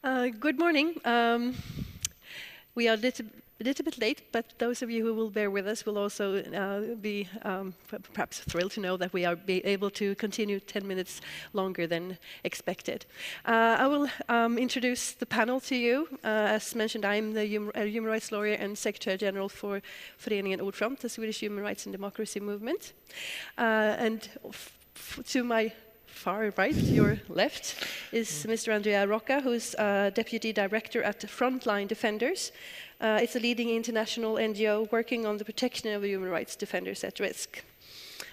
Good morning. We are a little bit late, but those of you who will bear with us will also be perhaps thrilled to know that we are able to continue 10 minutes longer than expected. I will introduce the panel to you. As mentioned, I'm the human rights lawyer and Secretary General for Föreningen Ordfront, the Swedish Human Rights and Democracy Movement. And to my far right, your left, is Mr. Andrea Rocca, who's Deputy Director at Frontline Defenders. It's a leading international NGO working on the protection of human rights defenders at risk.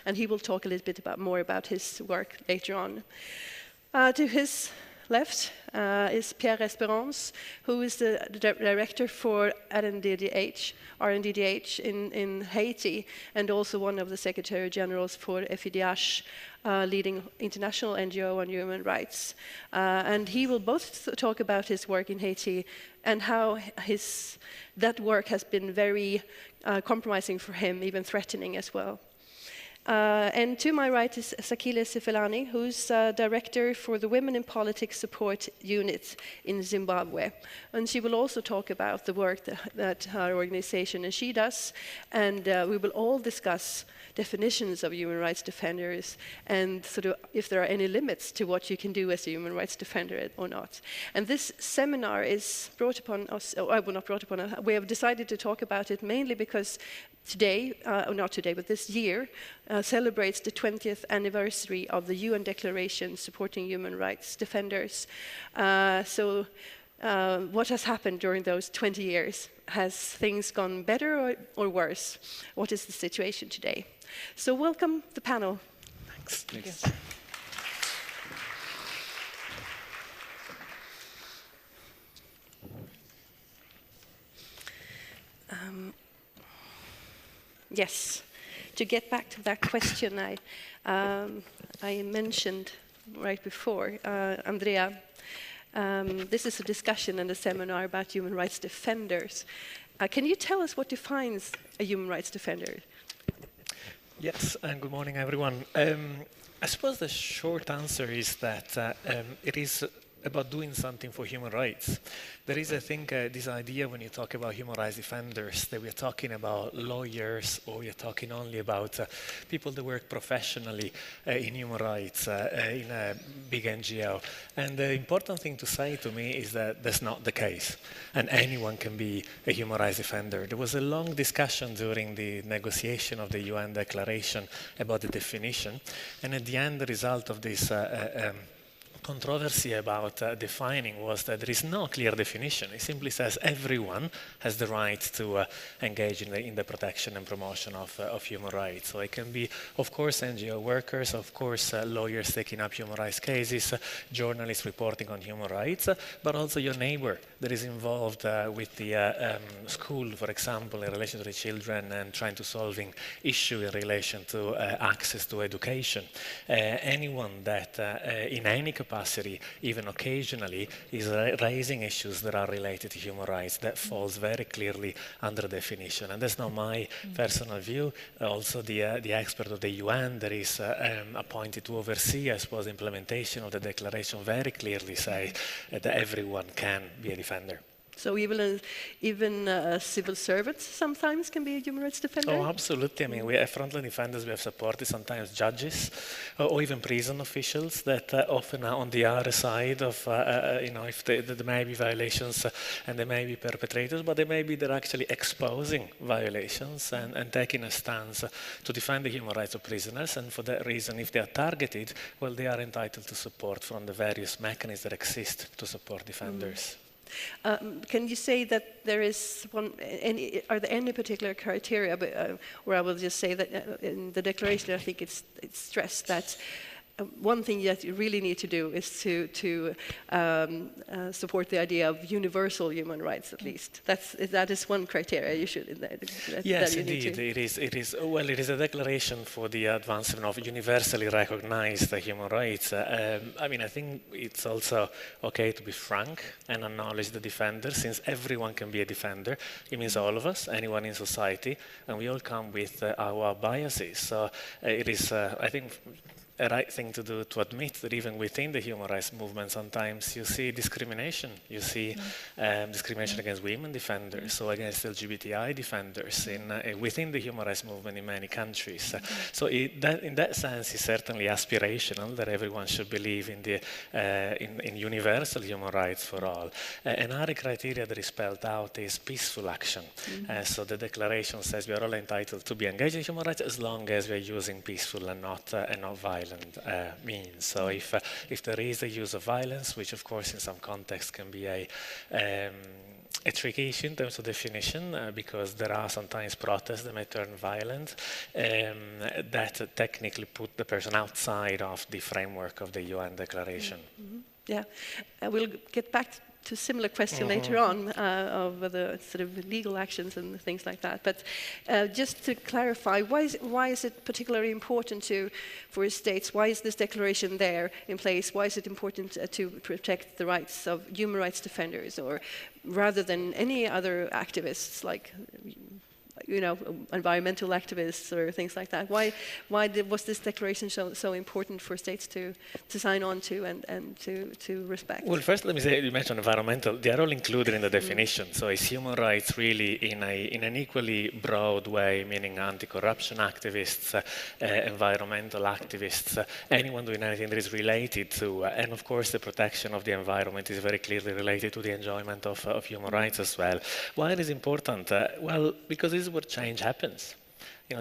And he will talk a little bit more about his work later on. To his left is Pierre Esperance, who is the director for RNDDH in Haiti, and also one of the Secretary Generals for FIDH, leading international NGO on human rights. And he will both talk about his work in Haiti and how that work has been very compromising for him, even threatening as well. And to my right is Sakile Sifelani, who's director for the Women in Politics Support Unit in Zimbabwe. And she will also talk about the work that her organization and she does. And we will all discuss definitions of human rights defenders and sort of if there are any limits to what you can do as a human rights defender or not. And this seminar is brought upon us, not brought upon us, we have decided to talk about it mainly because today, not today, but this year, celebrates the 20th anniversary of the UN Declaration supporting human rights defenders. So what has happened during those 20 years? Has things gone better or worse? What is the situation today? So welcome the panel. Thanks. Thanks. Yes, to get back to that question I mentioned right before, Andrea, this is a discussion and a seminar about human rights defenders. Can you tell us what defines a human rights defender? Yes, and good morning, everyone. I suppose the short answer is that it is about doing something for human rights. There is, I think, this idea when you talk about human rights defenders that we're talking about lawyers or we're talking only about people that work professionally in human rights in a big NGO. And the important thing to say to me is that that's not the case. And anyone can be a human rights defender. There was a long discussion during the negotiation of the UN Declaration about the definition. And at the end, the result of this controversy about defining was that there is no clear definition. It simply says everyone has the right to engage in the protection and promotion of human rights. So it can be, of course, NGO workers, of course, lawyers taking up human rights cases, journalists reporting on human rights, but also your neighbor that is involved with the school, for example, in relation to the children and trying to solving issue in relation to access to education. Anyone that in any capacity, even occasionally, is raising issues that are related to human rights. That falls very clearly under definition. And that's not my personal view. Also, the expert of the UN that is appointed to oversee, I suppose, implementation of the declaration very clearly say that everyone can be a defender. So even civil servants sometimes can be a human rights defender? Oh, absolutely. I mean, we have frontline defenders, we have supported sometimes judges or even prison officials that often are on the other side of, if there may be violations and there may be perpetrators, but they're actually exposing violations and taking a stance to defend the human rights of prisoners. And for that reason, if they are targeted, well, they are entitled to support from the various mechanisms that exist to support defenders. Can you say that there is are there any particular criteria, or I will just say that in the declaration I think it's stressed that one thing that you really need to do is to support the idea of universal human rights, at least. That is one criteria you should. Yes, indeed, it is. Well, it is a declaration for the advancement of universally recognized human rights. I mean, I think it's also okay to be frank and acknowledge the defender, since everyone can be a defender. It means all of us, anyone in society, and we all come with our biases. So it is, I think, a right thing to do to admit that even within the human rights movement, sometimes you see discrimination. You see discrimination against women defenders, so against LGBTI defenders within the human rights movement in many countries. So in that sense, it's certainly aspirational that everyone should believe in the in universal human rights for all. Another criteria that is spelled out is peaceful action. So the declaration says we are all entitled to be engaged in human rights as long as we are using peaceful and not violent means. So if there is a use of violence, which of course in some contexts can be a tricky issue in terms of definition, because there are sometimes protests that may turn violent, that technically put the person outside of the framework of the UN declaration. Yeah, we'll get back to similar question later on of the sort of legal actions and things like that. But just to clarify, why is it particularly important for states? Why is this declaration there in place? Why is it important to protect the rights of human rights defenders, or rather than any other activists like environmental activists or things like that? Why was this declaration so important for states to sign on to and to respect? Well, first let me say, you mentioned environmental. They are all included in the definition. So it's human rights really in an equally broad way, meaning anti-corruption activists, environmental activists, anyone doing anything that is related to, and of course the protection of the environment is very clearly related to the enjoyment of human rights as well. Why it is important? Well, because this is where change happens.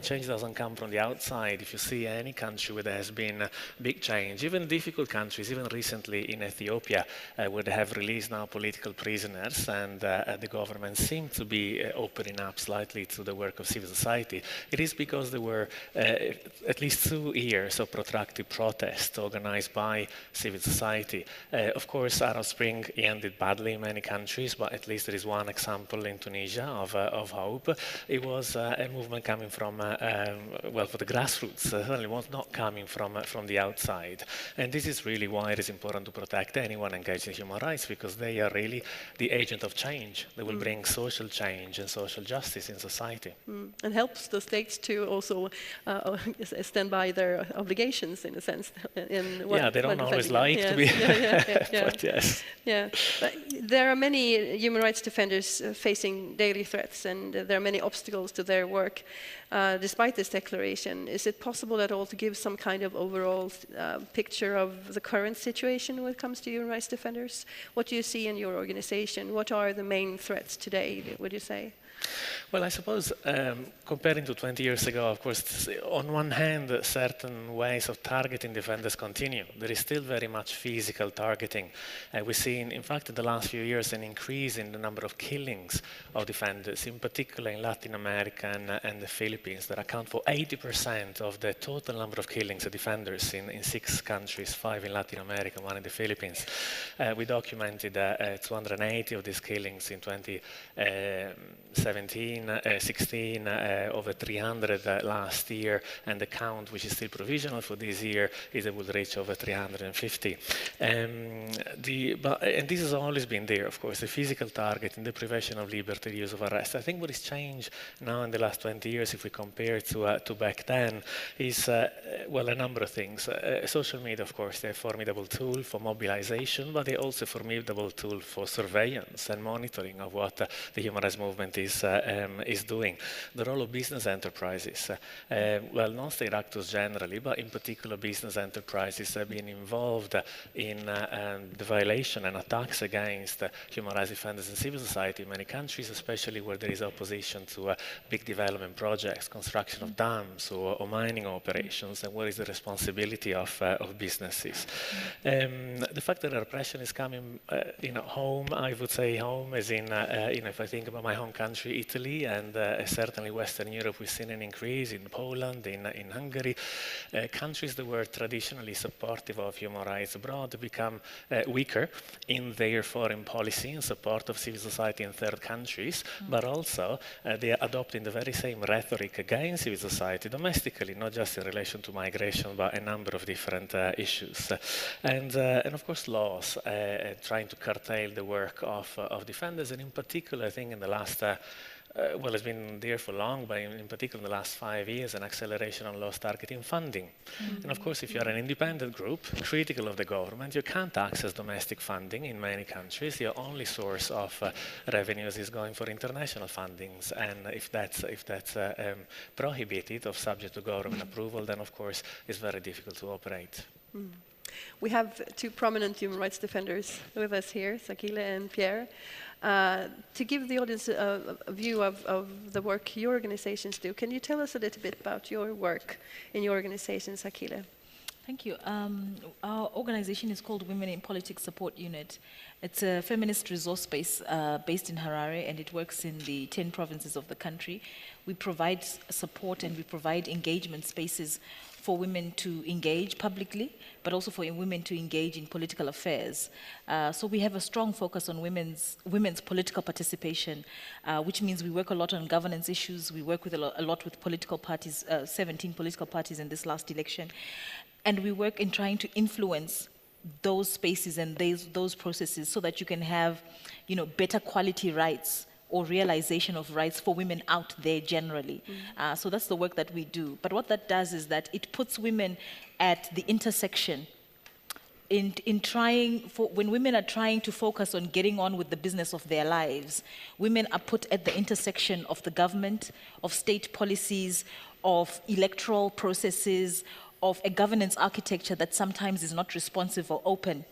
Change doesn't come from the outside. If you see any country where there has been big change, even difficult countries, even recently in Ethiopia, where they have released now political prisoners, and the government seemed to be opening up slightly to the work of civil society, it is because there were at least 2 years of protracted protest organized by civil society. Of course, Arab Spring ended badly in many countries, but at least there is one example in Tunisia of hope. It was a movement coming from for the grassroots, certainly was not coming from the outside. And this is really why it is important to protect anyone engaged in human rights, because they are really the agent of change. They will bring social change and social justice in society. And helps the states to also stand by their obligations, in a sense. They don't always like to be, but yes. Yeah, but there are many human rights defenders facing daily threats, and there are many obstacles to their work. Despite this declaration, is it possible at all to give some kind of overall picture of the current situation when it comes to human rights defenders? What do you see in your organization? What are the main threats today, would you say? Well, I suppose comparing to 20 years ago, of course, on one hand, certain ways of targeting defenders continue. There is still very much physical targeting. We've seen, in fact, in the last few years, an increase in the number of killings of defenders, in particular in Latin America and the Philippines, that account for 80% of the total number of killings of defenders in 6 countries, 5 in Latin America, 1 in the Philippines. We documented 280 of these killings in 16, over 300 last year, and the count, which is still provisional for this year, is it will reach over 350. And this has always been there, of course, the physical targeting, the privation of liberty, the use of arrest. I think what has changed now in the last 20 years, if we compare to back then, is, a number of things. Social media, of course, they're a formidable tool for mobilization, but they're also a formidable tool for surveillance and monitoring of what the human rights movement is doing. The role of business enterprises, non-state actors generally, but in particular business enterprises have been involved in the violation and attacks against human rights defenders and civil society in many countries, especially where there is opposition to big development projects, construction of dams or mining operations, and what is the responsibility of businesses. The fact that repression is coming home, I would say home as in, if I think about my home country, Italy, and certainly Western Europe, we've seen an increase in Poland, in Hungary. Countries that were traditionally supportive of human rights abroad become weaker in their foreign policy in support of civil society in third countries, but also they are adopting the very same rhetoric against civil society domestically, not just in relation to migration, but a number of different issues. And of course laws trying to curtail the work of defenders, and in particular I think in the last well, it's been there for long, but in particular in the last 5 years, an acceleration on laws targeting funding. And of course, if you're an independent group, critical of the government, you can't access domestic funding in many countries. Your only source of revenues is going for international fundings. And if that's prohibited or subject to government approval, then of course it's very difficult to operate. We have two prominent human rights defenders with us here, Sakile and Pierre. To give the audience a view of the work your organizations do, can you tell us a little bit about your work in your organization, Sakile? Thank you. Our organization is called Women in Politics Support Unit. It's a feminist resource base based in Harare, and it works in the 10 provinces of the country. We provide support and we provide engagement spaces for women to engage publicly, but also for women to engage in political affairs. So we have a strong focus on women's political participation, which means we work a lot on governance issues. We work with a lot with political parties, 17 political parties in this last election. And we work in trying to influence those spaces and those processes so that you can have, better quality rights or realization of rights for women out there generally. So that's the work that we do. But what that does is that it puts women at the intersection when women are trying to focus on getting on with the business of their lives, women are put at the intersection of the government, of state policies, of electoral processes, of a governance architecture that sometimes is not responsive or open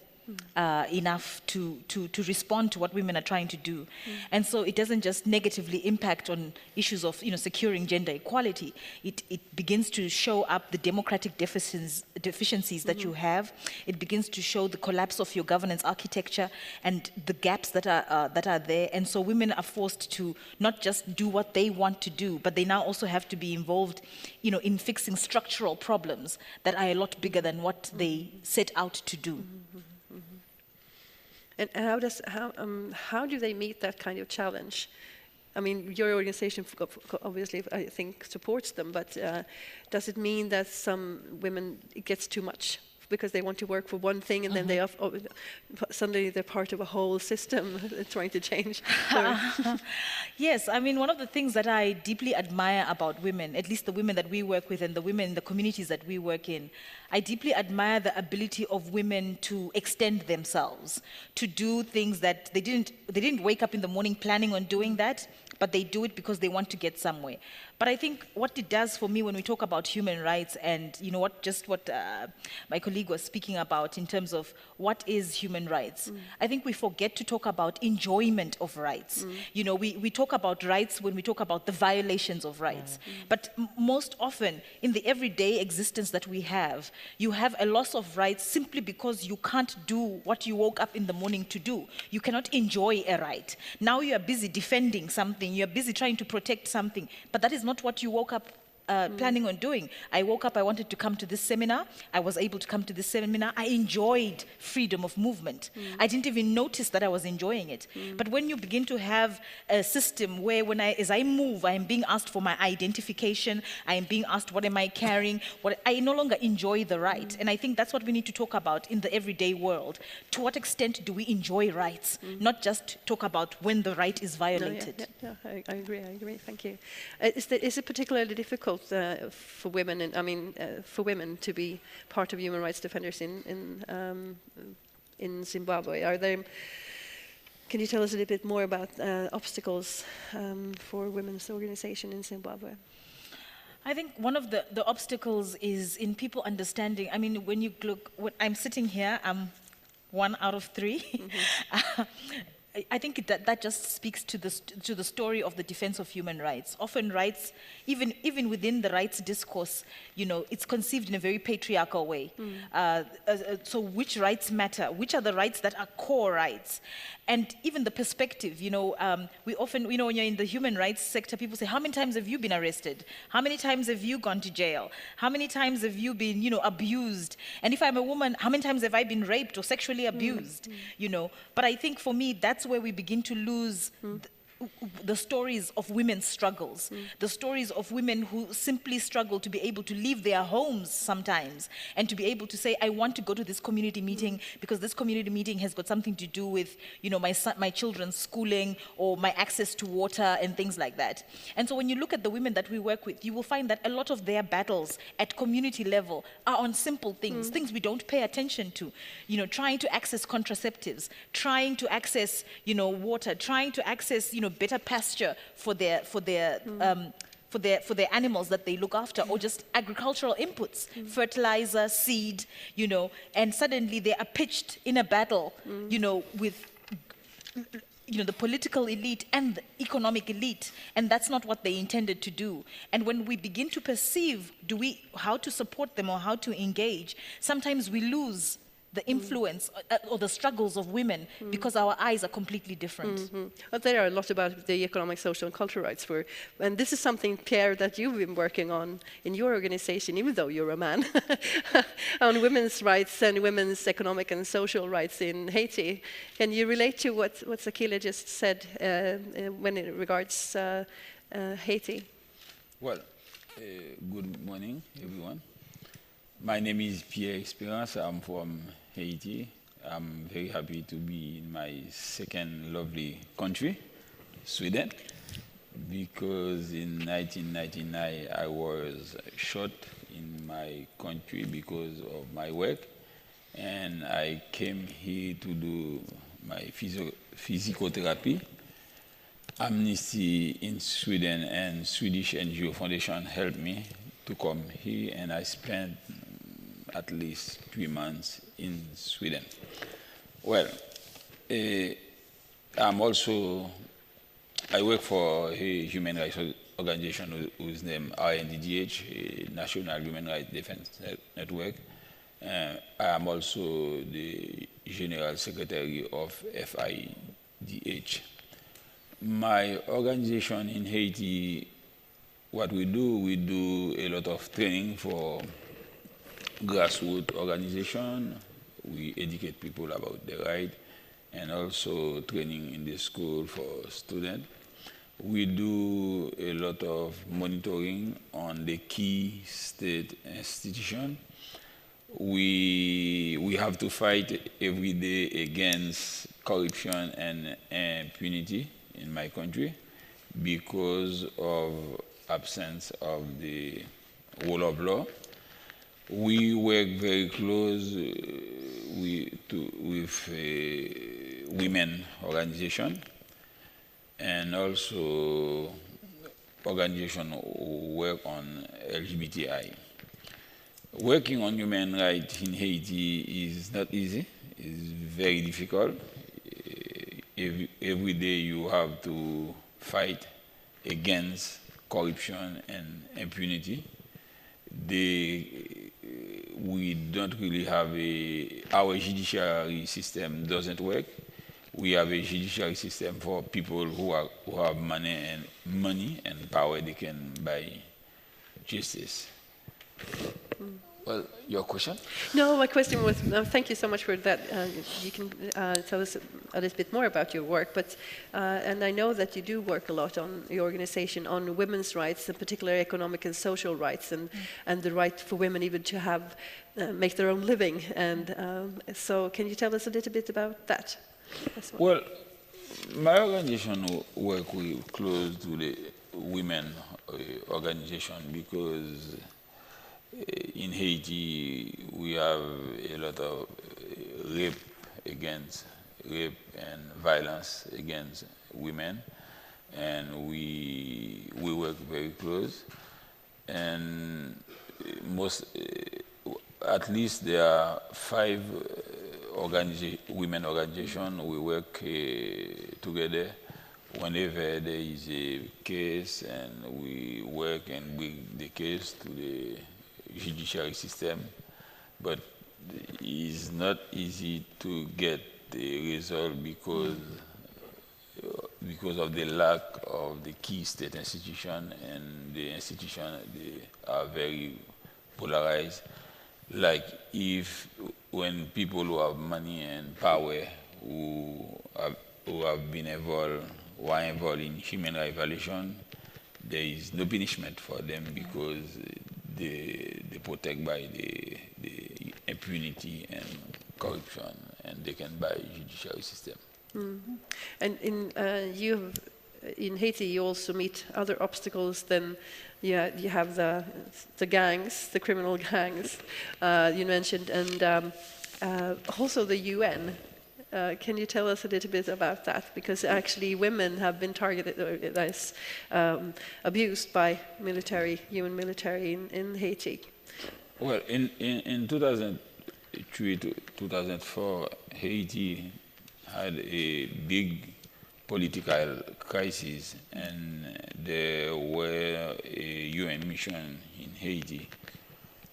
enough to respond to what women are trying to do. And so it doesn't just negatively impact on issues of securing gender equality. It begins to show up the democratic deficiencies that you have. It begins to show the collapse of your governance architecture and the gaps that are there. And so women are forced to not just do what they want to do, but they now also have to be involved in fixing structural problems that are a lot bigger than what they set out to do. And how do they meet that kind of challenge? I mean, your organization obviously, I think, supports them, but does it mean that some women, it gets too much because they want to work for one thing and then they suddenly they're part of a whole system trying to change? Yes, I mean, one of the things that I deeply admire about women, at least the women that we work with and the women in the communities that we work in, I deeply admire the ability of women to extend themselves, to do things that they didn't wake up in the morning planning on doing that, but they do it because they want to get somewhere. But I think what it does for me when we talk about human rights and what my colleague was speaking about in terms of what is human rights, I think we forget to talk about enjoyment of rights. We talk about rights when we talk about the violations of rights. But most often in the everyday existence that we have, you have a loss of rights simply because you can't do what you woke up in the morning to do. You cannot enjoy a right. Now you are busy defending something, you are busy trying to protect something, but that is not what you woke up planning on doing. I woke up, I wanted to come to this seminar. I was able to come to this seminar. I enjoyed freedom of movement. I didn't even notice that I was enjoying it. But when you begin to have a system where as I move, I am being asked for my identification, I am being asked what am I carrying, I no longer enjoy the right. And I think that's what we need to talk about in the everyday world. To what extent do we enjoy rights? Not just talk about when the right is violated. I agree, thank you. Is it particularly difficult for women, for women to be part of human rights defenders in Zimbabwe? Can you tell us a little bit more about obstacles for women's organization in Zimbabwe? I think one of the obstacles is in people understanding. I mean, when I'm sitting here, I'm 1 out of 3. I think that just speaks to the story of the defense of human rights. Often rights, even within the rights discourse, it's conceived in a very patriarchal way. So which rights matter? Which are the rights that are core rights? And even the perspective, we often, when you're in the human rights sector, people say, how many times have you been arrested? How many times have you gone to jail? How many times have you been, abused? And if I'm a woman, how many times have I been raped or sexually abused? But I think for me, that's where we begin to lose the stories of women's struggles, the stories of women who simply struggle to be able to leave their homes sometimes and to be able to say, I want to go to this community meeting because this community meeting has got something to do with, my children's schooling or my access to water and things like that. And so when you look at the women that we work with, you will find that a lot of their battles at community level are on simple things, things we don't pay attention to. Trying to access contraceptives, trying to access, water, trying to access, better pasture for their animals that they look after, or just agricultural inputs, fertilizer, seed, and suddenly they are pitched in a battle, with the political elite and the economic elite, and that's not what they intended to do. And when we begin to perceive how to support them or how to engage, sometimes we lose the influence or the struggles of women because our eyes are completely different. But there are a lot about the economic, social, and cultural rights and this is something, Pierre, that you've been working on in your organization, even though you're a man, on women's rights and women's economic and social rights in Haiti. Can you relate to what Sakila just said when it regards Haiti? Well, good morning, everyone. My name is Pierre Espérance. I'm from Haiti. I'm very happy to be in my second lovely country, Sweden, because in 1999 I was shot in my country because of my work, and I came here to do my physiotherapy. Amnesty in Sweden and Swedish NGO Foundation helped me to come here, and I spent at least 3 months in Sweden. Well, I work for a human rights organization whose name RNDDH, a National Human Rights Defense Network. I am also the General Secretary of FIDH. My organization in Haiti, what we do a lot of training for grassroots organization. We educate people about their rights, and also training in the school for students. We do a lot of monitoring on the key state institutions. We have to fight every day against corruption and impunity in my country because of absence of the rule of law. We work very close with women organization and also organization who work on LGBTI. Working on human rights in Haiti is not easy. It's very difficult. Every day you have to fight against corruption and impunity. We don't really have our judiciary system doesn't work. We have a judiciary system for people who have money and power. They can buy justice. Well, your question? No, my question was, thank you so much for that. You can tell us a little bit more about your work, but and I know that you do work a lot on your organization on women's rights, in particular economic and social rights, and the right for women even to have make their own living. And so, can you tell us a little bit about that? Well, my organization work close to the women organization because in Haiti we have a lot of rape and violence against women, and we work very close, and at least there are 5 women organizations. We work together whenever there is a case, and we work and bring the case to the judiciary system, but it's not easy to get the result because of the lack of the key state institution, and the institution they are very polarized. Like when people who have money and power who have been involved who are involved in human rights violation, there is no punishment for them because they protect by the impunity and corruption, and they can buy judiciary system. And in Haiti, you also meet other obstacles than you have the gangs, the criminal gangs you mentioned, and also the UN. Can you tell us a little bit about that? Because actually women have been targeted as abused by UN military in Haiti. Well, in 2003 to 2004, Haiti had a big political crisis, and there were a UN mission in Haiti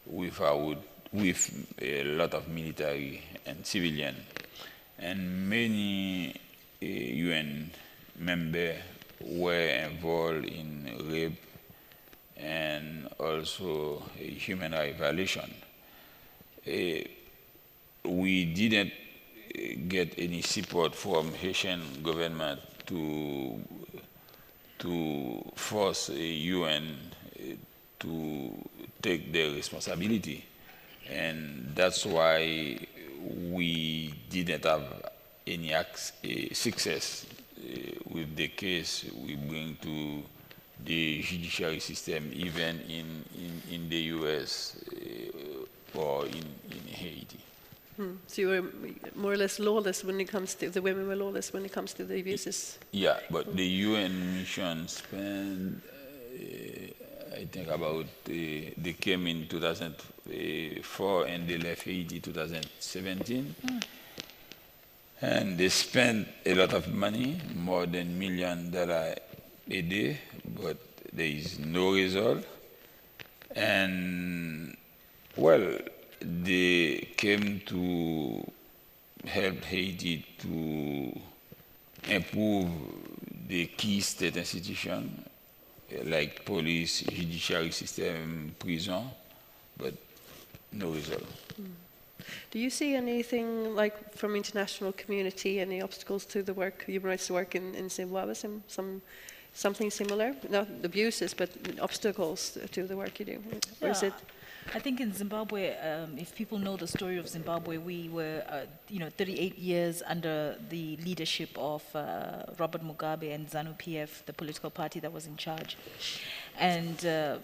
with a lot of military and civilian, and many UN members were involved in rape and also human rights violation. We didn't get any support from Haitian government to force UN to take their responsibility, and that's why we didn't have any success with the case we bring to the judiciary system, even in the US or in Haiti. So you were more or less lawless when it comes to, the women were lawless when it comes to the abuses? Yeah, but the UN mission spent, I think about, they came in 2004 and they left Haiti 2017. And they spent a lot of money, more than $1 million a day, but there is no result. And, well, they came to help Haiti to improve the key state institutions like police, judiciary system, prison, but no result. Do you see anything like from international community, any obstacles to the work, human rights work in Zimbabwe, something similar? Not abuses, but obstacles to the work you do? Or is it? I think in Zimbabwe, if people know the story of Zimbabwe, we were, 38 years under the leadership of Robert Mugabe and ZANU-PF, the political party that was in charge. And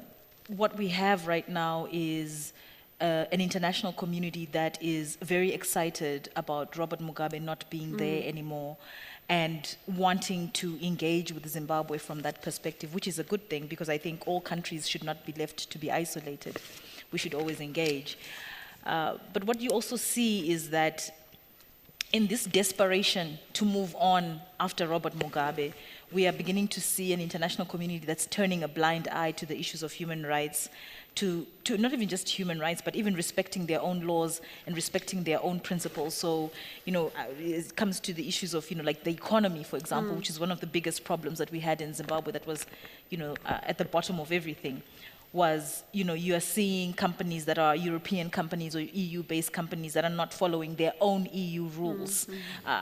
what we have right now is an international community that is very excited about Robert Mugabe not being there anymore and wanting to engage with Zimbabwe from that perspective, which is a good thing because I think all countries should not be left to be isolated. We should always engage. But what you also see is that in this desperation to move on after Robert Mugabe, we are beginning to see an international community that's turning a blind eye to the issues of human rights, to not even just human rights, but even respecting their own laws and respecting their own principles. So, it comes to the issues of, like the economy, for example, which is one of the biggest problems that we had in Zimbabwe that was, at the bottom of everything. Was, you are seeing companies that are European companies or EU-based companies that are not following their own EU rules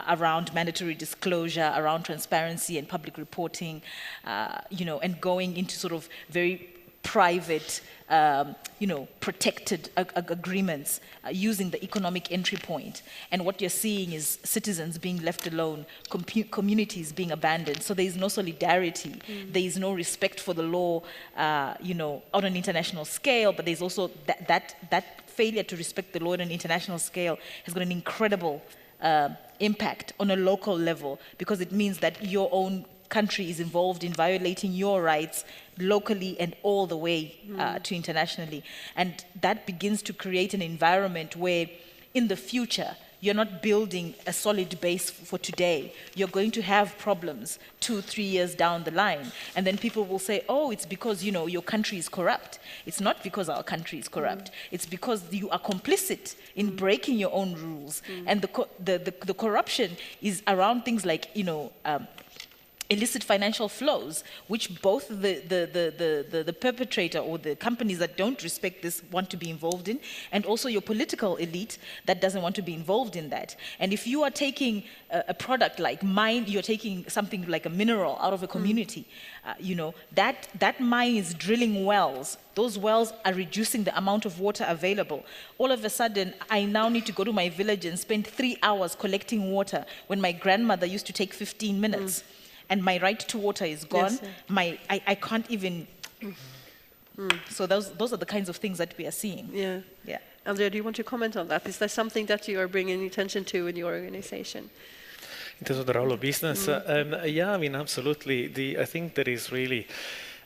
around mandatory disclosure, around transparency and public reporting, and going into sort of very private, protected agreements using the economic entry point. And what you're seeing is citizens being left alone, communities being abandoned. So there is no solidarity. There is no respect for the law, on an international scale, but there's also that failure to respect the law on an international scale has got an incredible impact on a local level because it means that your own country is involved in violating your rights locally and all the way to internationally. And that begins to create an environment where in the future, you're not building a solid base for today. You're going to have problems 2-3 years down the line. And then people will say, oh, it's because, your country is corrupt. It's not because our country is corrupt. It's because you are complicit in breaking your own rules. And the corruption is around things like, illicit financial flows, which both the perpetrator or the companies that don't respect this want to be involved in, and also your political elite that doesn't want to be involved in that. And if you are taking a product like mine, you're taking something like a mineral out of a community, you know, that mine is drilling wells. Those wells are reducing the amount of water available. All of a sudden, I now need to go to my village and spend 3 hours collecting water when my grandmother used to take 15 minutes. And my right to water is gone. Yes, I can't even... So those are the kinds of things that we are seeing. Yeah. Yeah. Andrea, do you want to comment on that? Is there something that you are bringing attention to in your organization? In terms of the role of business, yeah, I mean, absolutely. I think there is really,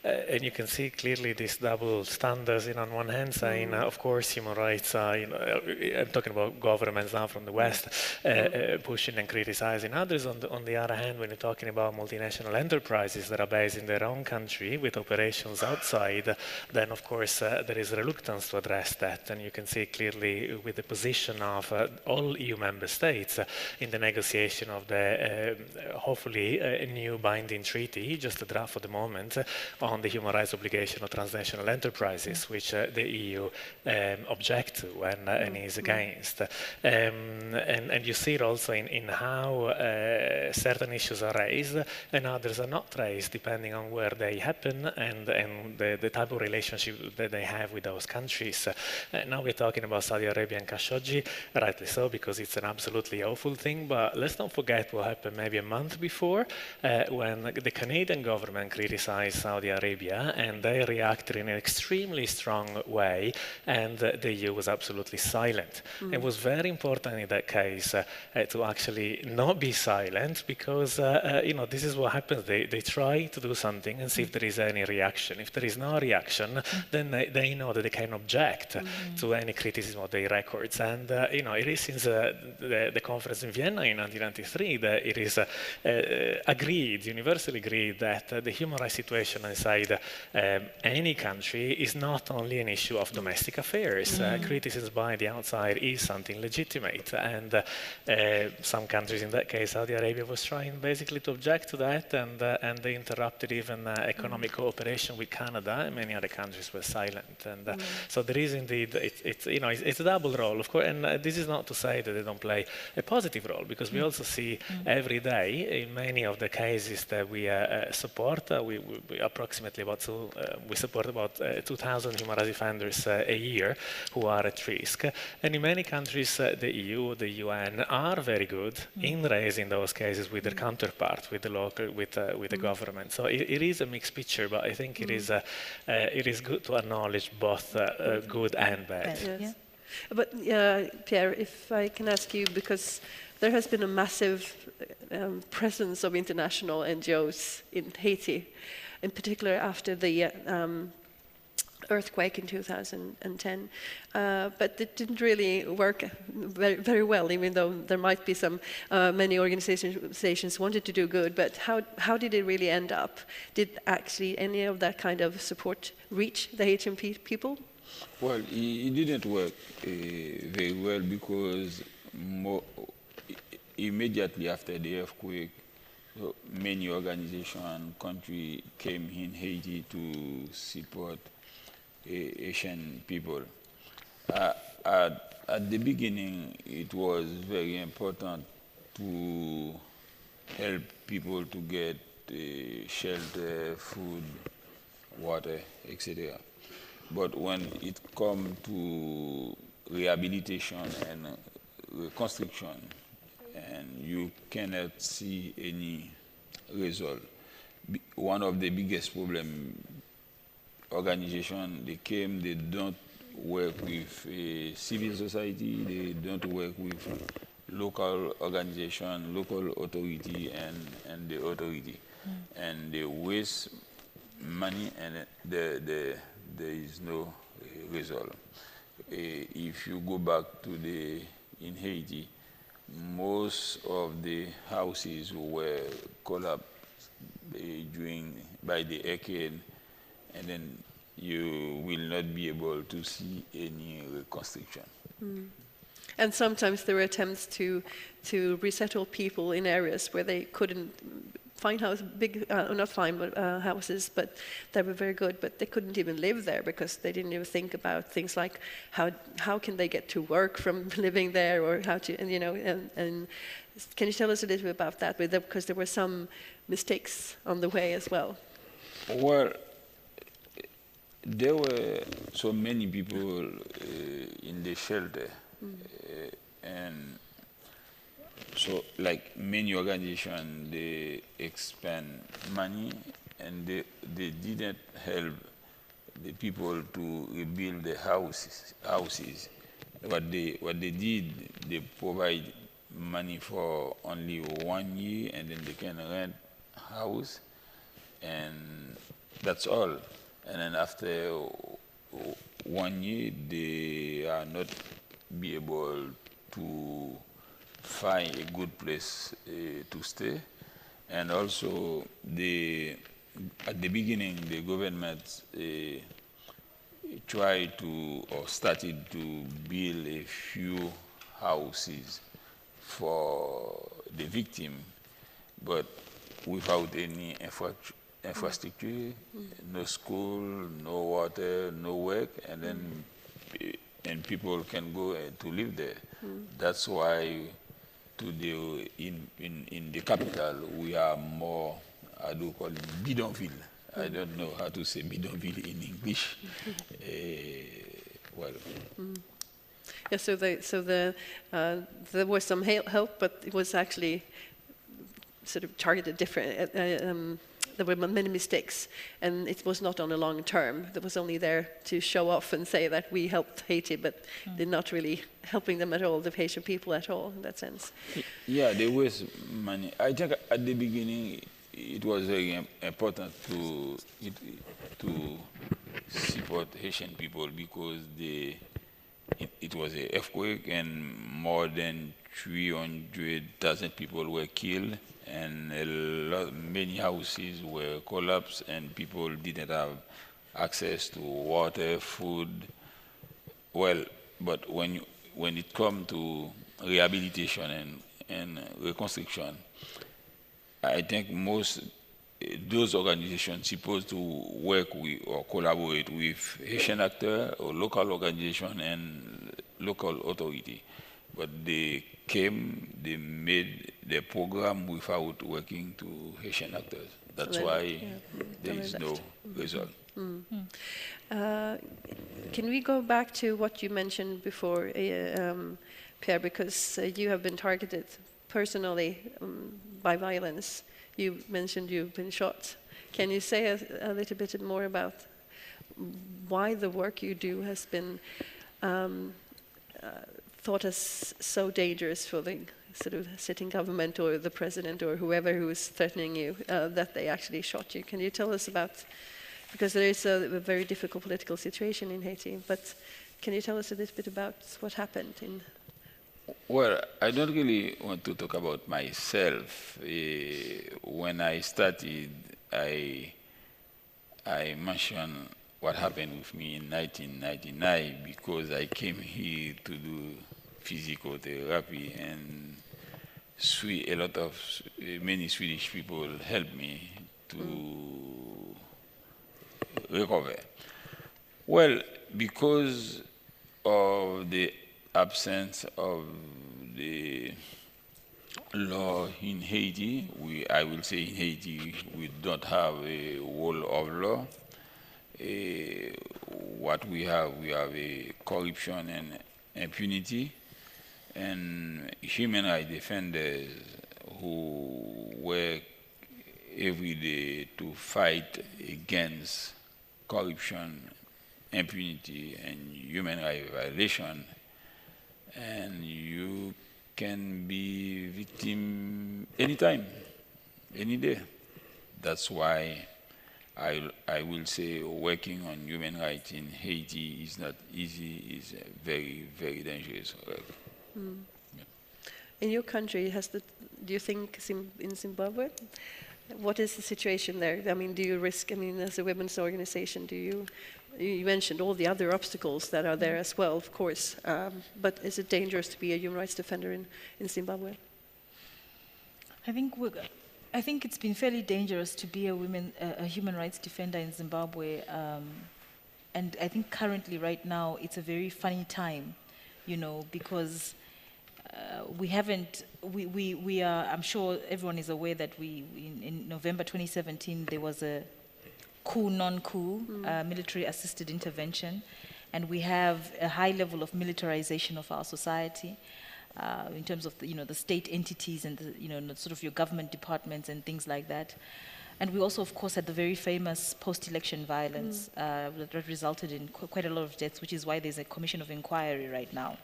and you can see clearly these double standards. On one hand, saying, of course, human rights are, I'm talking about governments now from the West, pushing and criticizing others. On the other hand, when you're talking about multinational enterprises that are based in their own country with operations outside, then of course there is reluctance to address that. And you can see clearly with the position of all EU member states in the negotiation of the hopefully a new binding treaty, just a draft for the moment, on the human rights obligation of transnational enterprises, which the EU object to and is against. And you see it also in how certain issues are raised and others are not raised, depending on where they happen and the type of relationship that they have with those countries. Now we're talking about Saudi Arabia and Khashoggi, rightly so, because it's an absolutely awful thing, but let's not forget what happened maybe a month before when the Canadian government criticized Saudi Arabia and they reacted in an extremely strong way, and the EU was absolutely silent. It was very important in that case to actually not be silent, because this is what happens. They try to do something and see if there is any reaction. If there is no reaction, then they know that they can object to any criticism of their records. And it is since the conference in Vienna in 1993 that it is universally agreed, that the human rights situation inside any country is not only an issue of domestic affairs. Criticism by the outside is something legitimate, and some countries, in that case Saudi Arabia, was trying basically to object to that, and they interrupted even economic cooperation with Canada, and many other countries were silent. And so there is indeed, it's a double role, of course, and this is not to say that they don't play a positive role, because we also see every day in many of the cases that we support, we approximately we support about 2,000 human rights defenders a year who are at risk. And in many countries, the EU, the UN are very good in raising those cases with their counterpart, with the local, with the government. So it is a mixed picture, but I think it is good to acknowledge both good and bad. Yes. But Pierre, if I can ask you, because there has been a massive presence of international NGOs in Haiti, in particular after the earthquake in 2010, but it didn't really work very, very well, even though there might be some, many organizations wanted to do good, but how did it really end up? Did actually any of that kind of support reach the Haitian people? Well, it didn't work very well, because immediately after the earthquake, many organizations and countries came in Haiti to support Haitian people. At the beginning, it was very important to help people to get shelter, food, water, etc. But when it comes to rehabilitation and reconstruction, and you cannot see any result. One of the biggest problems, organizations, they came, they don't work with civil society, they don't work with local organization, local authority, and the authority. And they waste money, and there is no result. If you go back to in Haiti, most of the houses were collapsed by the hurricane, and then you will not be able to see any reconstruction. And sometimes there were attempts to resettle people in areas where they couldn't fine house, big, not fine, but houses, but they were very good, but they couldn't even live there because they didn't even think about things like how can they get to work from living there, or how to, and, you know, and can you tell us a little bit about that? Because there were some mistakes on the way as well. Well, there were so many people in the shelter, and so like many organizations, they expend money and they didn't help the people to rebuild the houses. What they did, they provide money for only 1 year, and then they can rent house, and that's all. And then after 1 year, they are not be able to find a good place to stay. And also, at the beginning, the government tried to, or started to build a few houses for the victim, but without any infrastructure, no school, no water, no work, and then and people can go to live there. That's why today in the capital we are more, I do call it bidonville. I don't know how to say bidonville in English. Well. Yeah, so there was some help, but it was actually sort of targeted different. There were many mistakes, and it was not on a long term. It was only there to show off and say that we helped Haiti, but they're not really helping them at all, the Haitian people at all, in that sense. Yeah, there was money. I think at the beginning it was very important to support Haitian people because it was an earthquake and more than 300,000 people were killed, and many houses were collapsed, and people didn't have access to water, food. Well, but when it comes to rehabilitation and reconstruction, I think those organizations supposed to work with or collaborate with Haitian actors or local organization and local authority. But they made the program without working to Haitian actors. That's why there is no result. Can we go back to what you mentioned before, Pierre, because you have been targeted personally by violence. You mentioned you've been shot. Can you say a little bit more about why the work you do has been thought as so dangerous for the sort of sitting government or the president or whoever who is threatening you, that they actually shot you? Can you tell us about, because there is a very difficult political situation in Haiti, but can you tell us a little bit about what happened in? Well, I don't really want to talk about myself. When I started, I mentioned what happened with me in 1999 because I came here to do physical therapy, and many Swedish people helped me to recover. Well, because of the absence of the law in Haiti, I will say in Haiti we don't have a rule of law. What we have a corruption and impunity, and human rights defenders who work every day to fight against corruption, impunity, and human rights violation. And you can be victim anytime, any day. That's why I will say working on human rights in Haiti is not easy. It's very, very dangerous work. Yeah. In your country, do you think in Zimbabwe, what is the situation there? I mean, do you risk, as a women's organization, you mentioned all the other obstacles that are there as well, of course, but is it dangerous to be a human rights defender in Zimbabwe? I think I think it's been fairly dangerous to be a human rights defender in Zimbabwe. And I think currently, right now, it's a very funny time, because we are, I'm sure everyone is aware that in November 2017, there was a coup, non-coup, military-assisted intervention. And we have a high level of militarization of our society. In terms of the state entities and sort of your government departments and things like that. And we also, of course, had the very famous post-election violence that resulted in quite a lot of deaths, which is why there's a commission of inquiry right now.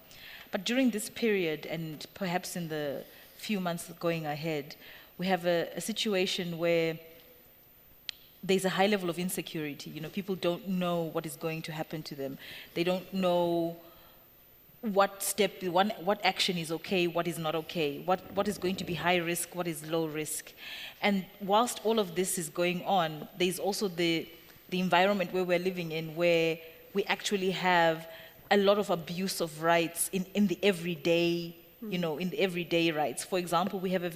But during this period, and perhaps in the few months going ahead, we have a situation where there's a high level of insecurity. People don't know what is going to happen to them. They don't know what action is okay, what is not okay, what is going to be high risk, what is low risk. And whilst all of this is going on, there's also the environment where we're living in, where we actually have a lot of abuse of rights in the everyday, in the everyday rights. For example, we have a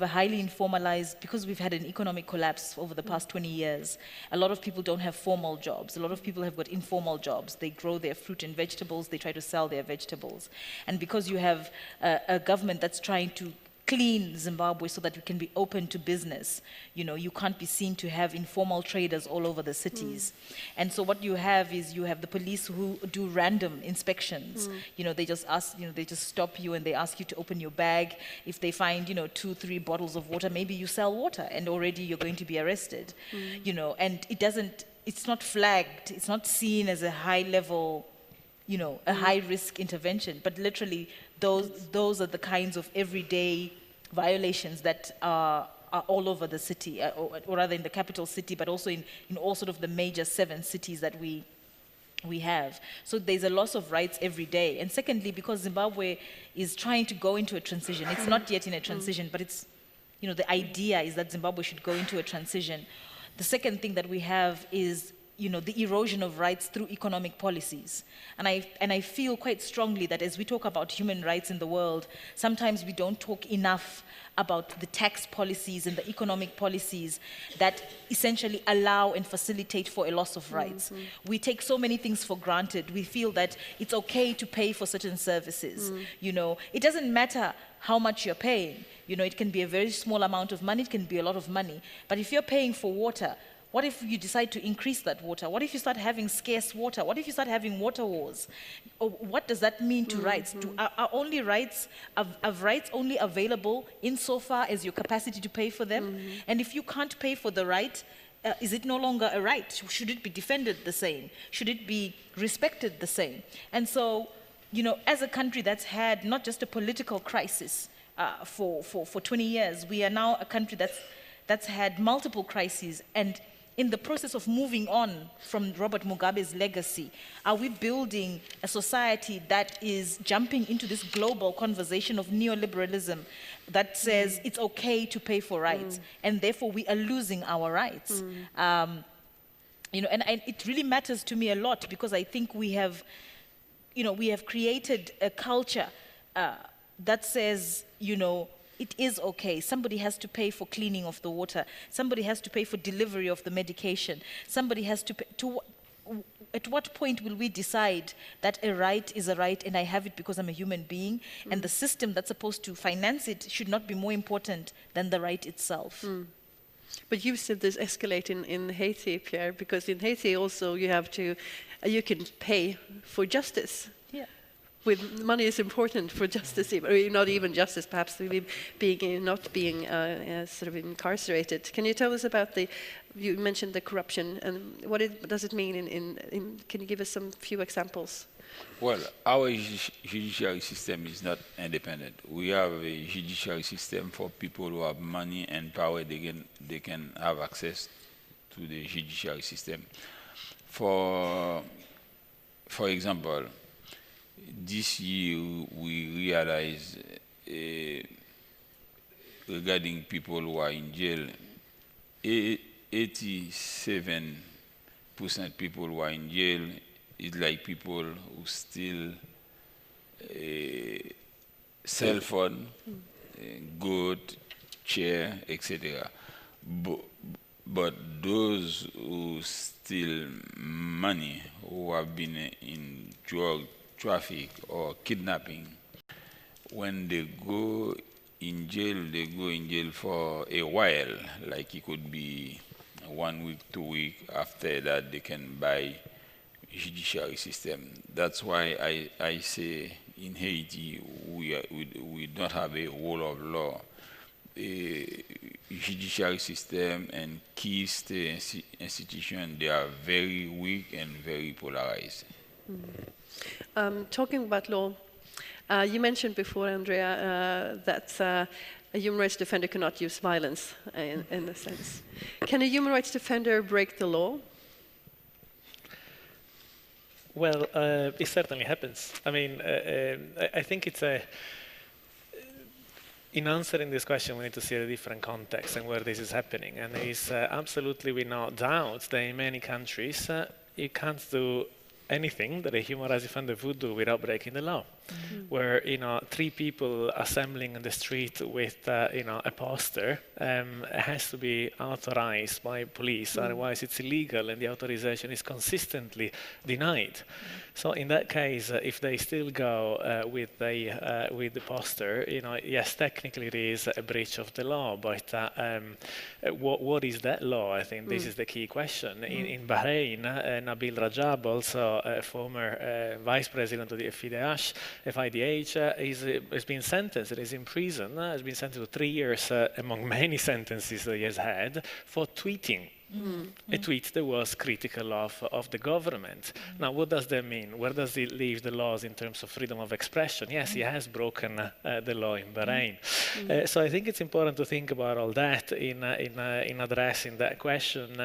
highly informalized, because we've had an economic collapse over the past 20 years, a lot of people don't have formal jobs. A lot of people have got informal jobs. They grow their fruit and vegetables, they try to sell their vegetables. And because you have a government that's trying to clean Zimbabwe so that it can be open to business, you can't be seen to have informal traders all over the cities. And so what you have is you have the police who do random inspections. They just they just stop you and they ask you to open your bag. If they find 2-3 bottles of water, maybe you sell water and already you're going to be arrested. And it's not flagged, it's not seen as a high level, a high risk intervention, but literally those are the kinds of everyday violations that are all over the city, or rather in the capital city, but also in all sort of the major 7 cities that we have. So there's a loss of rights every day. And secondly, because Zimbabwe is trying to go into a transition, it's not yet in a transition, but it's, the idea is that Zimbabwe should go into a transition. The second thing that we have is the erosion of rights through economic policies. And I feel quite strongly that as we talk about human rights in the world, sometimes we don't talk enough about the tax policies and the economic policies that essentially allow and facilitate for a loss of rights. We take so many things for granted. We feel that it's okay to pay for certain services. It doesn't matter how much you're paying. It can be a very small amount of money, it can be a lot of money. But if you're paying for water, what if you decide to increase that water? What if you start having scarce water? What if you start having water wars? What does that mean to rights? Are only rights, are rights only available insofar as your capacity to pay for them? And if you can't pay for the right, is it no longer a right? Should it be defended the same? Should it be respected the same? And so, as a country that's had not just a political crisis for 20 years, we are now a country that's had multiple crises. And in the process of moving on from Robert Mugabe's legacy, are we building a society that is jumping into this global conversation of neoliberalism that says it's okay to pay for rights, and therefore we are losing our rights? And it really matters to me a lot, because I think we have created a culture that says, it is okay. Somebody has to pay for cleaning of the water. Somebody has to pay for delivery of the medication. Somebody has to pay. At what point will we decide that a right is a right and I have it because I'm a human being, and the system that's supposed to finance it should not be more important than the right itself? But you've seen this escalate in Haiti, Pierre, because in Haiti also you can pay for justice. With money is important for justice, or not even justice, perhaps not being sort of incarcerated. Can you tell us about you mentioned the corruption, and what does it mean can you give us some few examples? Well, our judiciary system is not independent. We have a judiciary system for people who have money and power. They can have access to the judiciary system. For example, this year we realized regarding people who are in jail, 87% people who are in jail is like people who steal cell phone, goat, chair, etc. But those who steal money, who have been in drug traffic or kidnapping, when they go in jail, they go in jail for a while, like it could be 1 week, 2 weeks. After that, they can buy judiciary system. That's why I say in Haiti, we don't have a rule of law. A judiciary system and key state institutions, they are very weak and very polarized. Talking about law, you mentioned before, Andrea, that a human rights defender cannot use violence in a sense. Can a human rights defender break the law? Well, it certainly happens. I mean, I think it's in answering this question, we need to see the different context and where this is happening. And there is absolutely, we no doubt that in many countries, you can't do anything that a human rights defender would do without breaking the law. Where 3 people assembling in the street with a poster has to be authorized by police, otherwise it's illegal, and the authorization is consistently denied. So in that case, if they still go with the poster, yes, technically it is a breach of the law, but what is that law? I think this is the key question. In Bahrain, Nabil Rajab, also a former vice president of the FIDH, has been sentenced, is in prison, has been sentenced to 3 years among many sentences that he has had for tweeting. A tweet that was critical of the government. Now, what does that mean? Where does it leave the laws in terms of freedom of expression? Yes, he has broken the law in Bahrain. So I think it's important to think about all that in addressing that question,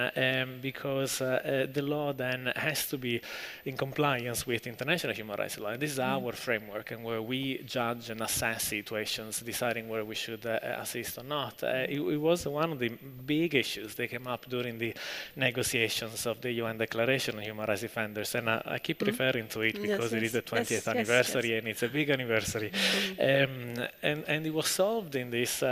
because the law then has to be in compliance with international human rights law. And this is our framework, and where we judge and assess situations, deciding where we should assist or not. It was one of the big issues that came up during the negotiations of the UN Declaration on Human Rights Defenders, and I keep referring to it because it is the 20th anniversary, and it's a big anniversary. And it was solved in this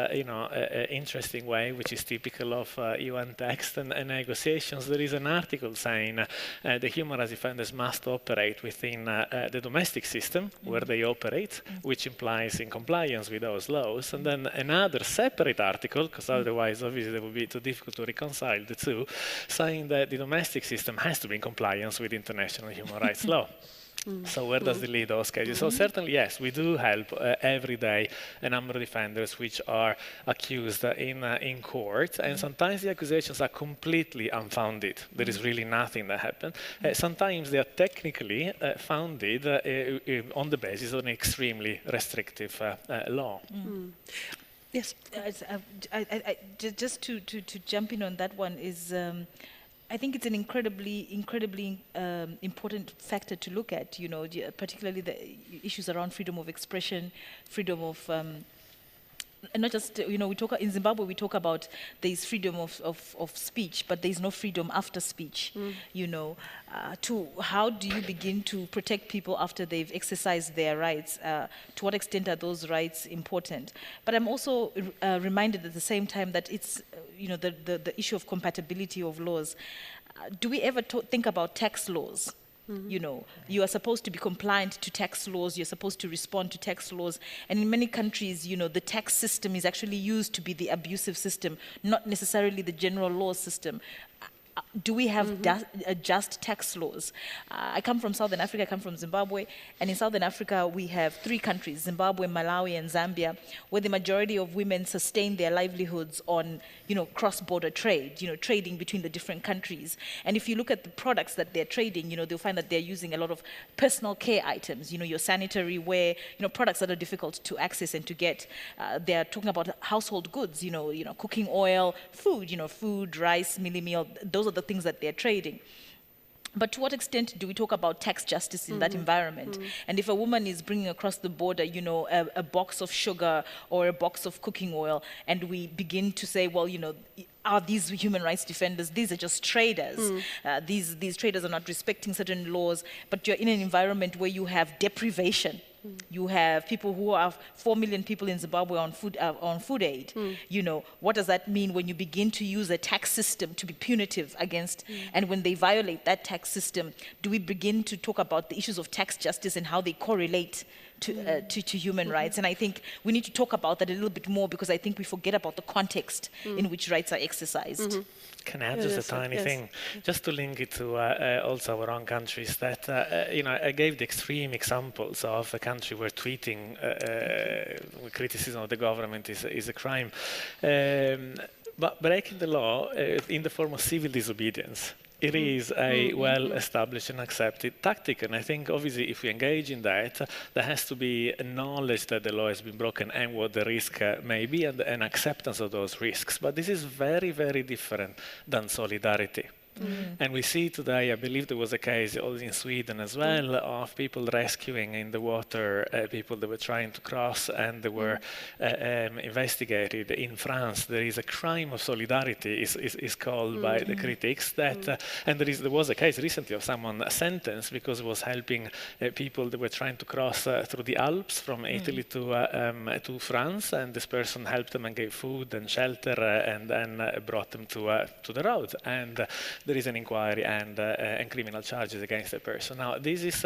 interesting way, which is typical of UN text and negotiations. There is an article saying the human rights defenders must operate within the domestic system where they operate, which implies in compliance with those laws, and then another separate article, because otherwise obviously it would be too difficult to reconcile the two, saying that the domestic system has to be in compliance with international human rights law. So where does it lead those cases? So certainly, yes, we do help every day a number of defenders which are accused in court, and sometimes the accusations are completely unfounded. There is really nothing that happened. Sometimes they are technically founded on the basis of an extremely restrictive law. Yes. Just to jump in on that one is, I think it's an incredibly important factor to look at. Particularly the issues around freedom of expression, freedom of. And not just, we talk in Zimbabwe, we talk about there is freedom of speech, but there is no freedom after speech. To how do you begin to protect people after they've exercised their rights? To what extent are those rights important? But I'm also reminded at the same time that it's, the issue of compatibility of laws. Do we ever think about tax laws? You are supposed to be compliant to tax laws, you're supposed to respond to tax laws, and in many countries, the tax system is actually used to be the abusive system, not necessarily the general law system. Do we have just tax laws? I come from Southern Africa, I come from Zimbabwe, and in Southern Africa we have 3 countries, Zimbabwe, Malawi, and Zambia, where the majority of women sustain their livelihoods on, cross-border trade, trading between the different countries. And if you look at the products that they're trading, they'll find that they're using a lot of personal care items, your sanitary ware, products that are difficult to access and to get. They're talking about household goods, cooking oil, food, rice, mealie meal. Those are the things that they're trading. But to what extent do we talk about tax justice in that environment? And if a woman is bringing across the border, a box of sugar or a box of cooking oil, and we begin to say, well, are these human rights defenders? These are just traders. These traders are not respecting certain laws, but you're in an environment where you have deprivation You have people who have 4 million people in Zimbabwe on food aid. You know, what does that mean when you begin to use a tax system to be punitive against, and when they violate that tax system, do we begin to talk about the issues of tax justice and how they correlate to human rights? And I think we need to talk about that a little bit more, because I think we forget about the context in which rights are exercised. Can I add just a tiny thing, just to link it to also our own countries? That you know, I gave the extreme examples of a country where tweeting criticism of the government is a crime, but breaking the law in the form of civil disobedience. It is a well-established and accepted tactic, and I think obviously if we engage in that, there has to be a knowledge that the law has been broken and what the risk may be, and an acceptance of those risks. But this is very, very different than solidarity. And we see today, I believe there was a case also in Sweden as well, of people rescuing in the water people that were trying to cross, and they were investigated. In France, there is a crime of solidarity, is called by the critics. That and there was a case recently of someone sentenced because it was helping people that were trying to cross through the Alps from Italy to France, and this person helped them and gave food and shelter and then brought them to the road. And there is an inquiry and criminal charges against the person. Now, this is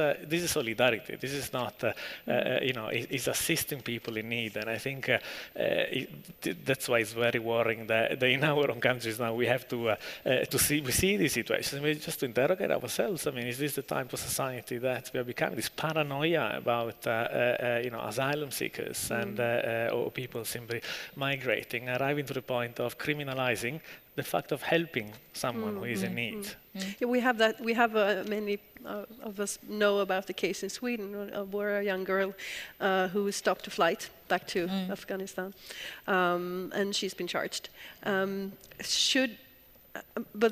solidarity. This is not, you know, it's assisting people in need. And I think that's why it's very worrying that in our own countries now we have to see these situations. We just to interrogate ourselves. I mean, is this the type of society that we are becoming? This paranoia about, you know, asylum seekers and or people simply migrating, arriving to the point of criminalizing the fact of helping someone who is in need. Yeah, we have that. We have many of us know about the case in Sweden where a young girl who stopped a flight back to Afghanistan, and she's been charged. But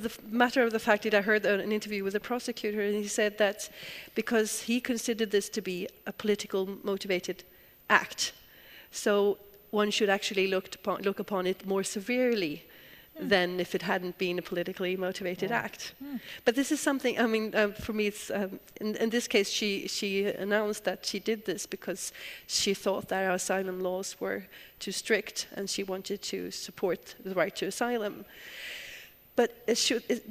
the matter of the fact that I heard an interview with a prosecutor, and he said that because he considered this to be a political motivated act, so one should actually look upon it more severely than if it hadn't been a politically motivated act. But this is something, I mean, for me, it's, in this case, she announced that she did this because she thought that our asylum laws were too strict, and she wanted to support the right to asylum. But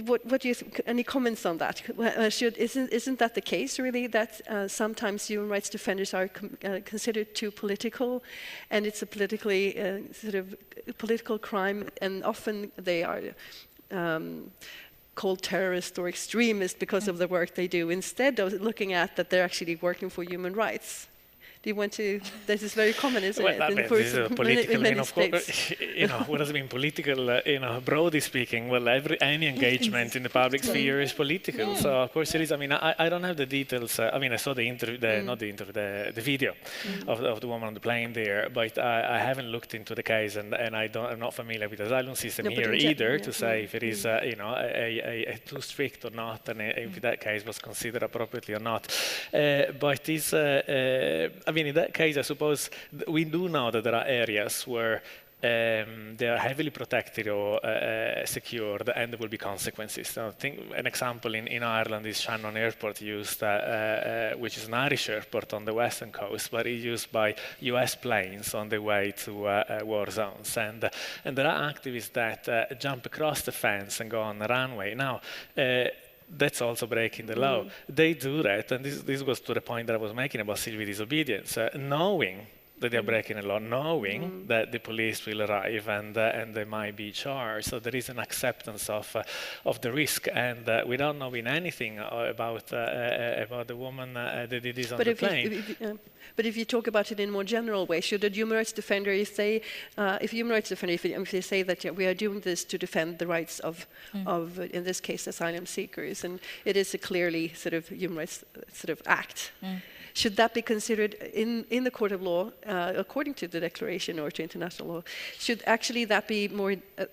what do you think? Any comments on that? Isn't that the case, really, that sometimes human rights defenders are considered too political, and it's a politically sort of political crime, and often they are called terrorists or extremists because of the work they do, instead of looking at that they're actually working for human rights? Do you want to? This is very common, isn't it? This is political. In many of course, you know, what does mean political? You know, broadly speaking, well, any engagement in the public sphere is political. So of course it is. I mean, I don't have the details. I mean, I saw the interview, the video of the woman on the plane there, but I haven't looked into the case, and I'm not familiar with the asylum system here either to say if it is you know, a too strict or not, and if that case was considered appropriately or not. But it's. I mean, in that case, I suppose we do know that there are areas where they are heavily protected or secured, and there will be consequences. So I think an example in Ireland is Shannon Airport used, which is an Irish airport on the western coast, but it's used by US planes on their way to war zones. And there are activists that jump across the fence and go on the runway. Now, that's also breaking the law. They do that, and this was to the point that I was making about civil disobedience, knowing that they are breaking the law, knowing that the police will arrive and they might be charged. So there is an acceptance of the risk, and we don't know anything about the woman that did this on the plane. But if you talk about it in a more general way, should a human rights defender, if they say that we are doing this to defend the rights of in this case, asylum seekers, and it is a clearly sort of human rights sort of act, should that be considered in the court of law, according to the declaration or to international law? Should actually that be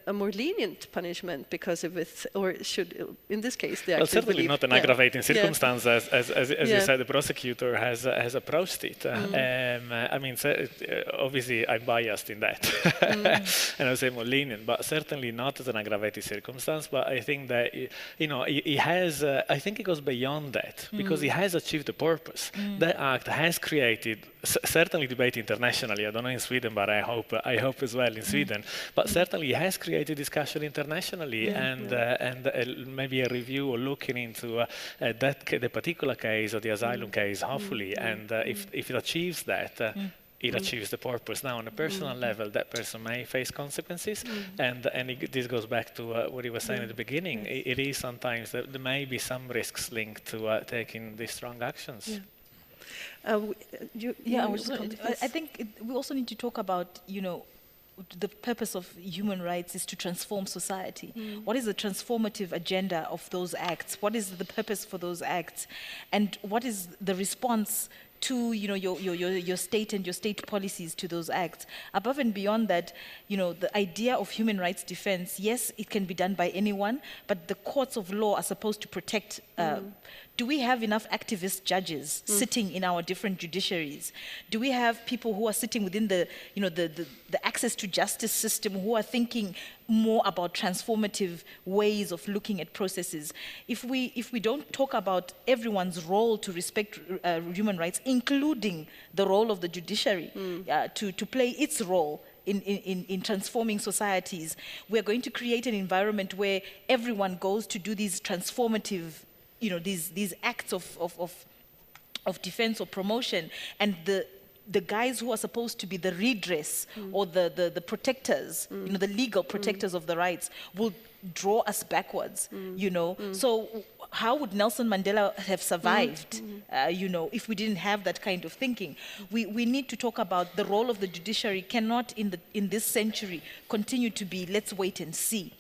a more lenient punishment because of it, or should, in this case, they actually certainly not an aggravating circumstance, as you said, the prosecutor has approached it. I mean, obviously, I'm biased in that, and I would say more lenient, but certainly not as an aggravating circumstance. But I think that he has. I think it goes beyond that because he has achieved the purpose. that act has created certainly debate internationally. I don't know in Sweden, but I hope as well in Sweden. But certainly it has created discussion internationally, and maybe a review or looking into the particular case or the asylum case, hopefully. And if it achieves that. It achieves the purpose. Now, on a personal level, that person may face consequences, and this goes back to what you were saying at the beginning. It is sometimes that there may be some risks linked to taking these strong actions. I think we also need to talk about, the purpose of human rights is to transform society. What is the transformative agenda of those acts? What is the purpose for those acts? And what is the response to your state and your state policies to those acts? Above and beyond that, the idea of human rights defense, yes, it can be done by anyone, but the courts of law are supposed to protect. Do we have enough activist judges sitting in our different judiciaries? Do we have people who are sitting within the access to justice system who are thinking more about transformative ways of looking at processes? If we don't talk about everyone's role to respect human rights, including the role of the judiciary to play its role in transforming societies, we're going to create an environment where everyone goes to do these transformative, these acts of defense or promotion, and the guys who are supposed to be the redress or the protectors, the legal protectors of the rights, will draw us backwards, So how would Nelson Mandela have survived, if we didn't have that kind of thinking? We need to talk about the role of the judiciary cannot in this century continue to be, let's wait and see.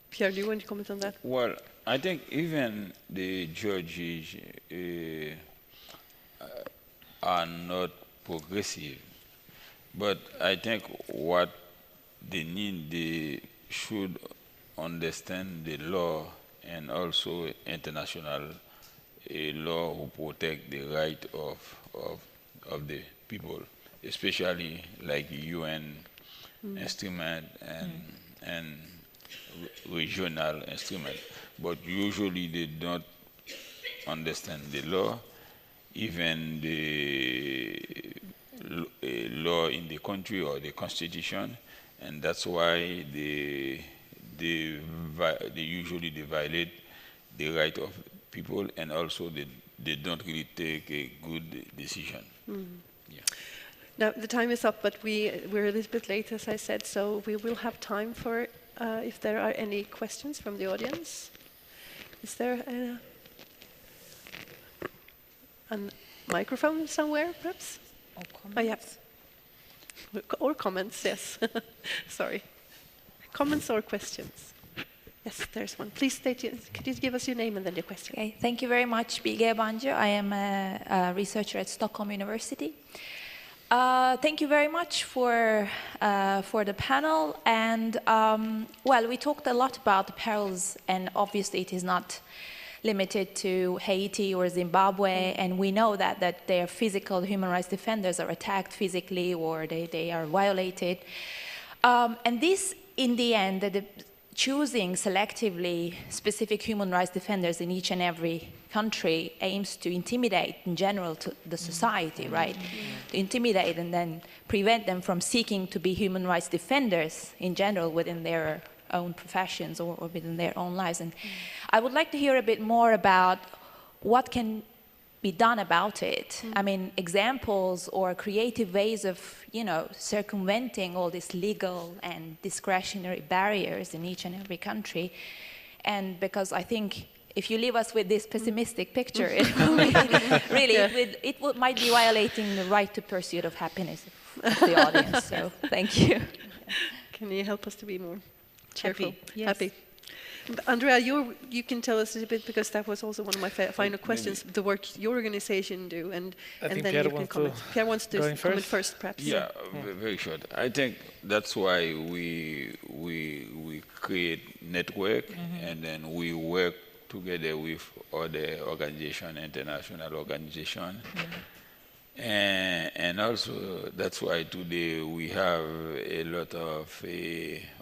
Pierre, do you want to comment on that? Well, I think even the judges are not progressive, but I think what they need, they should understand the law and also international law who protect the right of the people, especially like UN instrument and regional instrument. But usually they don't understand the law, even the law in the country or the constitution, and that's why they usually violate the right of people, and also they don't really take a good decision. Yeah. Now the time is up, but we're a little bit late, as I said, so we will have time for if there are any questions from the audience. Is there a microphone somewhere, perhaps? Or comments? Oh, yeah. Or comments, yes. Sorry. Comments or questions? Yes, there's one. Please state could you give us your name and then your question? Okay, thank you very much, Bilge Yabancı. I am a researcher at Stockholm University. Thank you very much for the panel. And well, we talked a lot about the perils, and obviously it is not limited to Haiti or Zimbabwe, and we know that their physical human rights defenders are attacked physically or they are violated. And this, in the end, choosing selectively specific human rights defenders in each and every country aims to intimidate in general to the society, right? To intimidate and then prevent them from seeking to be human rights defenders in general within their own professions or within their own lives. And I would like to hear a bit more about what can be done about it. I mean, examples or creative ways of, circumventing all these legal and discretionary barriers in each and every country. And because I think if you leave us with this pessimistic picture, it will be really, might be violating the right to pursuit of happiness of the audience. So thank you. Can you help us to be more cheerful? Happy, yes. Happy. Andrea, you can tell us a bit, because that was also one of my final questions, the work your organization do, and then Pierre you can comment. Pierre wants to comment first, perhaps. Yeah, very short. I think that's why we create network, and then we work together with other organization, international organization. And also, that's why today we have a lot of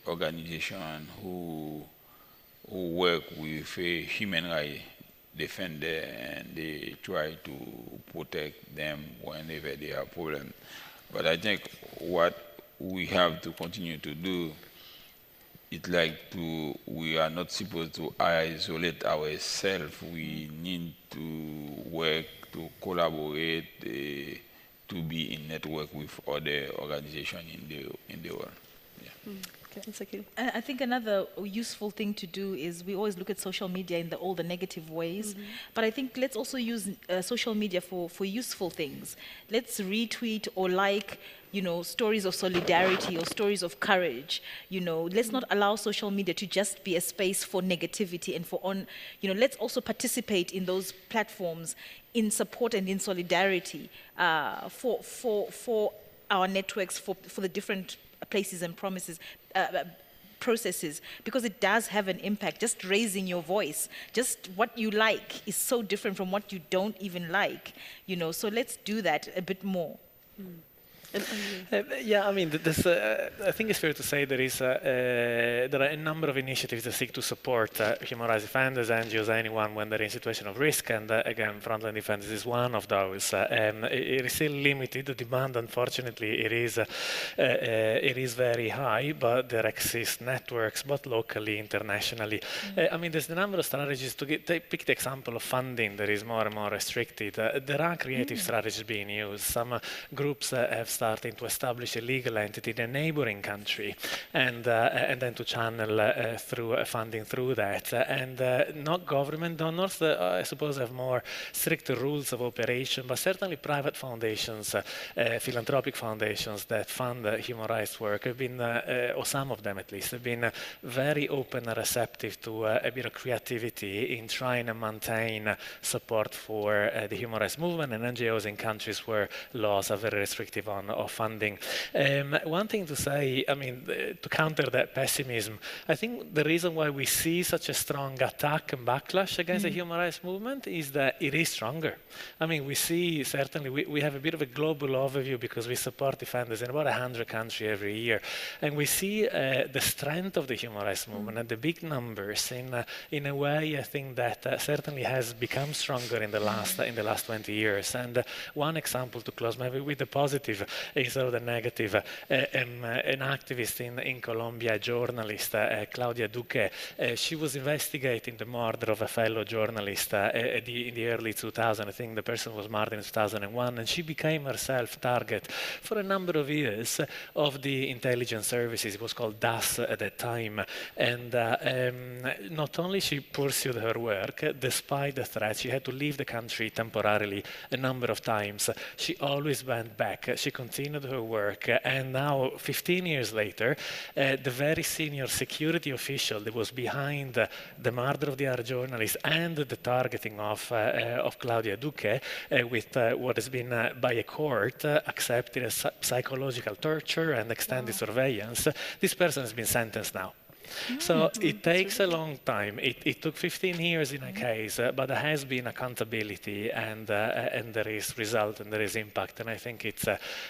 organization who work with human rights defend them and they try to protect them whenever they have problems. But I think what we have to continue to do, it's like we are not supposed to isolate ourselves. We need to work, to collaborate, to be in network with other organizations in the world. Yeah. Okay, I think another useful thing to do is we always look at social media in all the negative ways, but I think let's also use social media for useful things. Let's retweet or like, stories of solidarity or stories of courage. Let's not allow social media to just be a space for negativity and let's also participate in those platforms in support and in solidarity for our networks, for the different places and processes, because it does have an impact. Just raising your voice, just what you like is so different from what you don't even like, so let's do that a bit more. Yeah, I mean, I think it's fair to say there are a number of initiatives that seek to support human rights defenders, NGOs, anyone when they're in a situation of risk, and again, frontline defenders is one of those. It is still limited. The demand, unfortunately, it is very high, but there exist networks, both locally, internationally. I mean, there's a number of strategies to pick the example of funding that is more and more restricted. There are creative strategies being used. Some groups have started to establish a legal entity in a neighboring country and then to channel through funding through that. And not government donors, I suppose, have more stricter rules of operation, but certainly private foundations, philanthropic foundations that fund human rights work have been, or some of them at least, have been very open and receptive to a bit of creativity in trying to maintain support for the human rights movement and NGOs in countries where laws are very restrictive of funding. One thing to say, I mean, to counter that pessimism, I think the reason why we see such a strong attack and backlash against the human rights movement is that it is stronger. I mean, we see, certainly, we have a bit of a global overview because we support defenders in about 100 countries every year. And we see the strength of the human rights movement and the big numbers in a way, I think, that certainly has become stronger in the last 20 years. And one example to close maybe with the positive instead of the negative, an activist in Colombia, a journalist, Claudia Duque, she was investigating the murder of a fellow journalist in the early 2000s. I think the person was murdered in 2001, and she became herself target for a number of years of the intelligence services. It was called DAS at that time. And not only she pursued her work, despite the threat, she had to leave the country temporarily a number of times. She always went back. She continued her work, and now, 15 years later, the very senior security official that was behind the murder of the other journalist and the targeting of Claudia Duque with what has been, by a court, accepted as psychological torture and extended surveillance, this person has been sentenced now. So it takes a long time. It took 15 years in a case, but there has been accountability and there is result and there is impact. And I think it's,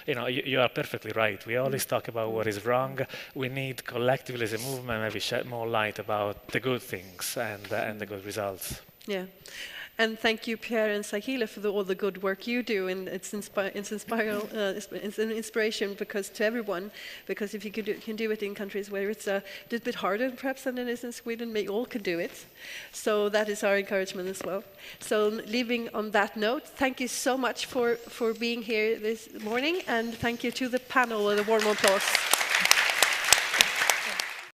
you are perfectly right. We always talk about what is wrong. We need collectively as a movement maybe shed more light about the good things and the good results. Yeah. And thank you, Pierre and Sakila, for all the good work you do. And it's an inspiration to everyone, because if you can do it in countries where it's a little bit harder, perhaps, than it is in Sweden, we all can do it. So that is our encouragement as well. So leaving on that note, thank you so much for being here this morning, and thank you to the panel, and a warm applause.